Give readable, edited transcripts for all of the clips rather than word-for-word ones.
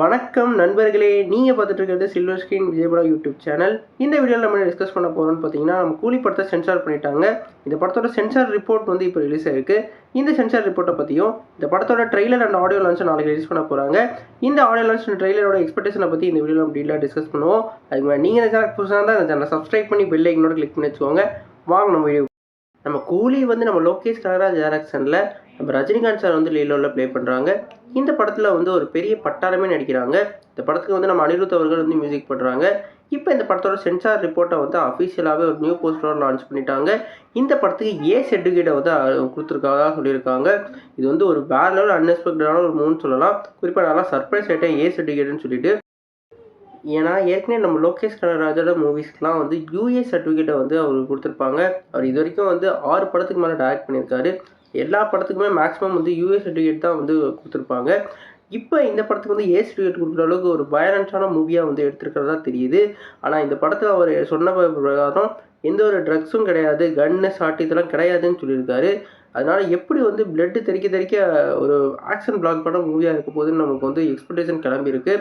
வணக்கம் நண்பர்களே, நீங்கள் பார்த்துட்டு இருக்கிறது silver screen Vijayapura YouTube channel. இந்த வீடியோவில் நம்ம டிஸ்கஸ் பண்ண போகிறோம்னு பார்த்தீங்கன்னா, நம்ம கூலி படத்தை சென்சார் பண்ணிட்டாங்க. இந்த படத்தோட சென்சார் ரிப்போர்ட் வந்து இப்போ ரிலீஸ் ஆயிருக்கு. இந்த சென்சார் ரிப்போர்ட்டை பற்றியும் இந்த படத்தோட ட்ரெய்லர் அண்ட் ஆடியோ லான்ச்சை நாளைக்கு ரிலீஸ் பண்ண போகிறாங்க. இந்த ஆடியோ லான்ச் அண்ட் ட்ரெய்லரோட எக்ஸ்பெக்டேஷனை பற்றி இந்த வீடியோவில் நம்ம டீலாக டிஸ்கஸ் பண்ணுவோம். அதுக்கு மேலே நீங்கள் இந்த சேனல் புதுசாக தான் இந்த சேனலை சப்ஸ்கிரைப் பண்ணி பெல் ஐக்கனோட கிளிக் பண்ணி வச்சுக்கோங்க. வாங்க நம்ம வீடியோ. நம்ம கூலி வந்து நம்ம லோகேஷ் கனகராஜ் டைரக்ஷனில் நம்ம ரஜினிகாந்த் சார் வந்து லீலோவில் ப்ளே பண்ணுறாங்க. இந்த படத்தில் வந்து ஒரு பெரிய பட்டாளமே நடிக்கிறாங்க. இந்த படத்துக்கு வந்து நம்ம அனிருத் அவர்கள் வந்து மியூசிக் பண்ணுறாங்க. இப்போ இந்த படத்தோட சென்சார் ரிப்போர்ட்டை வந்து அஃபீஷியலாகவே ஒரு நியூ போஸ்டரோட லான்ச் பண்ணிட்டாங்க. இந்த படத்துக்கு ஏ சர்டிஃபிகேட்டை வந்து கொடுத்துருக்காங்க சொல்லியிருக்காங்க. இது வந்து ஒரு வேற லெவல் அன்எக்ஸ்பெக்டடான ஒரு மூவ்னு சொல்லலாம். குறிப்பாக நல்லா சர்ப்ரைஸ் ஆகிட்டேன் ஏ சர்டிஃபிகேட்னு சொல்லிட்டு. ஏன்னா ஏற்கனவே நம்ம லோகேஷ் கனகராஜோட மூவிஸ்க்குலாம் வந்து யூஏ சர்டிஃபிகேட்டை வந்து அவர் கொடுத்துருப்பாங்க. அவர் இது வரைக்கும் வந்து 6 படத்துக்கு மேலே டைரக்ட் பண்ணியிருக்காரு. எல்லா படத்துக்குமே மேக்ஸிமம் வந்து யூஏ சர்டிஃபிகேட் தான் வந்து கொடுத்துருப்பாங்க. இப்போ இந்த படத்துக்கு வந்து ஏ சர்டிஃபிகேட் கொடுக்குற அளவுக்கு ஒரு வயலன்ஸான மூவியாக வந்து எடுத்துருக்கிறதா தெரியுது. ஆனால் இந்த படத்தில் அவர் சொன்ன பிரகாரம் எந்த ஒரு ட்ரக்ஸும் கிடையாது, கன்னு ஷாட் இதெல்லாம் கிடையாதுன்னு சொல்லியிருக்காரு. அதனால் எப்படி வந்து பிளட்டு தெறிக்க ஒரு ஆக்ஷன் பிளாக் படம் மூவியாக இருக்க போதுன்னு நமக்கு வந்து எக்ஸ்பெக்டேஷன் கிளம்பியிருக்கு.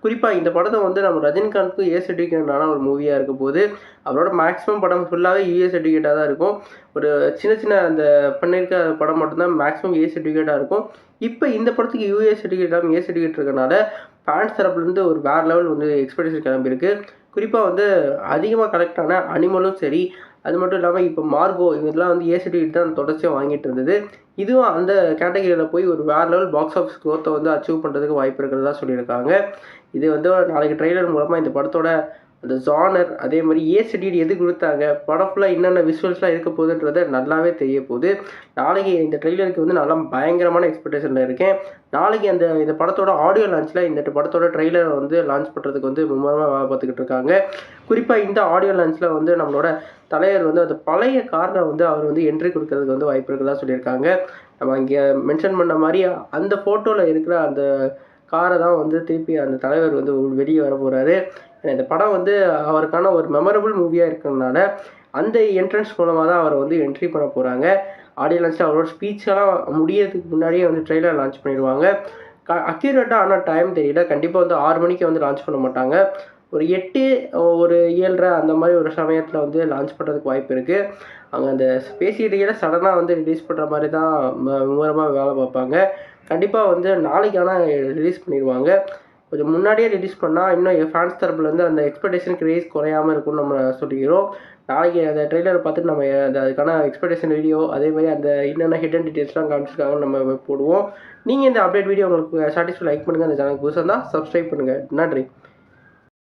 குறிப்பாக இந்த படத்தை வந்து நம்ம ரஜினிகாந்த்க்கு ஏ சர்டிஃபிகேட்டான ஒரு மூவியாக இருக்க போது. அவரோட மேக்ஸிமம் படம் ஃபுல்லாகவே யூஏ சர்டிஃபிகேட்டாக தான் இருக்கும். ஒரு சின்ன அந்த பண்ணியிருக்க படம் மட்டும்தான் மேக்ஸிமம் ஏ சர்டிஃபிகேட்டாக இருக்கும். இப்போ இந்த படத்துக்கு யூஏ சர்டிஃபிகேட் ஏ சர்டிஃபிகேட் இருக்கனால ஃபேன்ஸ் தரப்புலேருந்து ஒரு வேறு லெவல் வந்து எக்ஸ்பெக்டேஷன் கிளம்பியிருக்கு. குறிப்பாக வந்து அதிகமாக கலெக்ட் ஆன அனிமலும் சரி, அது மட்டும் இல்லாமல் இப்போ மார்கோ இதெல்லாம் வந்து ஏ சர்டிஃபிகேட் தான் தொடர்ச்சியாக வாங்கிட்டு இருந்தது. இதுவும் அந்த கேட்டகரியில் போய் ஒரு வேறு லெவல் பாக்ஸ் ஆஃபீஸ் க்ரோத்தை வந்து அச்சீவ் பண்ணுறதுக்கு வாய்ப்பு இருக்கிறதா சொல்லியிருக்காங்க. இது வந்து நாளைக்கு ட்ரெய்லர் மூலமாக இந்த படத்தோட அந்த ஜானர் அதே மாதிரி ஏ சர்டிஃபிகேட் எது கொடுத்தாங்க, படம் ஃபுல்லாக என்னென்ன விஷுவல்ஸ்லாம் இருக்க போகுதுன்றதை நல்லாவே தெரிய போகுது. நாளைக்கு இந்த ட்ரெய்லருக்கு வந்து நல்லா பயங்கரமான எக்ஸ்பெக்டேஷனில் இருக்கேன். நாளைக்கு இந்த படத்தோட ஆடியோ லான்ச்சில் இந்த படத்தோட ட்ரெய்லரை வந்து லான்ச் பண்ணுறதுக்கு வந்து மும்முரமாக வேலை பார்த்துக்கிட்டு இருக்காங்க. குறிப்பாக இந்த ஆடியோ லான்ச்சில் வந்து நம்மளோட தலைவர் வந்து அந்த பழைய காரை வந்து அவர் வந்து என்ட்ரி கொடுக்கறதுக்கு வந்து வாய்ப்பு இருக்கிறதா சொல்லியிருக்காங்க. நம்ம இங்கே மென்ஷன் பண்ண மாதிரி அந்த ஃபோட்டோவில் இருக்கிற அந்த காரை தான் வந்து திருப்பி அந்த தலைவர் வந்து வெளியே வர போகிறாரு. இந்த படம் வந்து அவருக்கான ஒரு மெமரபிள் மூவியாக இருக்கிறதுனால அந்த என்ட்ரன்ஸ் மூலமாக தான் அவரை வந்து என்ட்ரி பண்ண போகிறாங்க. ஆடியோ லான்ச்சில் அவரோட ஸ்பீச்செல்லாம் முடியறதுக்கு முன்னாடியே வந்து ட்ரெய்லர் லான்ச் பண்ணிடுவாங்க. அக்யூரேட்டாக ஆனால் டைம் தெரியல. கண்டிப்பாக வந்து 6 மணிக்கு வந்து லான்ச் பண்ண மாட்டாங்க. ஒரு 8 ஒரு 7:30 அந்த மாதிரி ஒரு சமயத்தில் வந்து லான்ச் பண்ணுறதுக்கு வாய்ப்பு இருக்குது. அங்கே அந்த பேசிக்கிட்டே சடனாக வந்து ரிலீஸ் பண்ணுற மாதிரி தான் மும்முரமாக வேலை பார்ப்பாங்க. கண்டிப்பாக வந்து நாளைக்கு ஆனால் ரிலீஸ் பண்ணிடுவாங்க. கொஞ்சம் முன்னாடியே ரிலீஸ் பண்ணால் இன்னும் ஃபேன்ஸ் தரப்புலேருந்து அந்த எக்ஸ்பெக்டேஷன் கிரேஸ் குறையாமல் இருக்கும்னு நம்ம சொல்லிக்கிறோம். நாளைக்கு அந்த ட்ரெய்லரை பார்த்துட்டு நம்ம அதுக்கான எக்ஸ்பெக்டேஷன் வீடியோ அதே மாதிரி அந்த என்னென்ன ஹிடன் டீட்டெயில்ஸ்லாம் காமிச்சிருக்காங்கன்னு நம்ம போடுவோம். நீங்கள் இந்த அப்டேட் வீடியோ உங்களுக்கு சாட்டிஸ்ஃபை லைக் பண்ணுங்கள். அந்த சேனலுக்கு புதுசாக இருந்தால் சப்ஸ்கிரைப் பண்ணுங்கள். நன்றி.